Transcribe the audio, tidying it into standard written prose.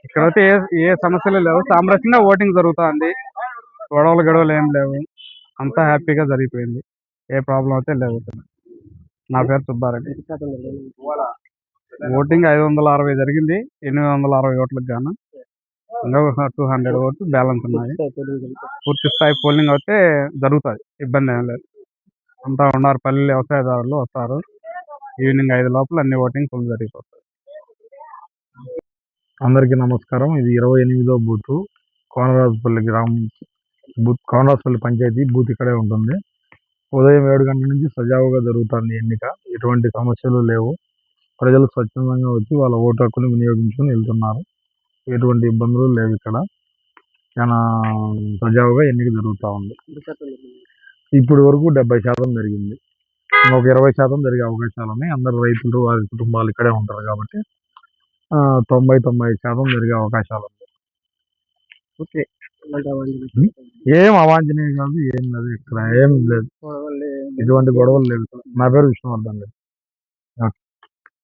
ఇక్కడైతే ఏ సమస్యలు లేవు. సామరస్యంగా ఓటింగ్ జరుగుతుంది. గొడవలు ఏం లేవు. అంతా హ్యాపీగా జరిగిపోయింది. ఏ ప్రాబ్లం అయితే లేవు. నా పేరు సుబ్బారెడ్డి. ఓటింగ్ 560 జరిగింది. 860 ఓట్లకు గాను ఇంకా 200 ఓట్లు బ్యాలెన్స్ ఉన్నాయి. పూర్తి స్థాయి పోలింగ్ అయితే జరుగుతుంది. ఇబ్బంది ఏం లేదు. అంతా ఉన్నారు. పల్లె వ్యవసాయదారులు వస్తారు. ఈవినింగ్ 5 లోపల అన్ని ఓటింగ్ ఫుల్ జరిగిపోతుంది. అందరికీ నమస్కారం. ఇది 28వ బూత్, కోనరాజుపల్లి గ్రామం బూత్, కోనరాజుపల్లి పంచాయతీ బూత్ ఇక్కడే ఉంటుంది. ఉదయం 7 గంటల నుంచి సజావుగా జరుగుతుంది ఎన్నిక. ఎటువంటి సమస్యలు లేవు. ప్రజలు స్వచ్ఛందంగా వచ్చి వాళ్ళ ఓటు హక్కుని వినియోగించుకుని వెళ్తున్నారు. ఎటువంటి ఇబ్బందులు లేవు. ఇక్కడ చాలా సజావుగా ఎన్నిక జరుగుతూ ఉంది. ఇప్పుడు వరకు 70% జరిగింది. ఒక 20% జరిగే అవకాశాలు ఉన్నాయి. అందరు రైతులు వారి కుటుంబాలు ఇక్కడే ఉంటారు కాబట్టి 90-95% జరిగే అవకాశాలు ఉన్నాయి. ఏం అవాంఛనీయం కాదు, ఏం లేదు. ఇక్కడ ఏం లేదు, ఎటువంటి గొడవలు లేవు. నా పేరు విష్ణువర్ధన్.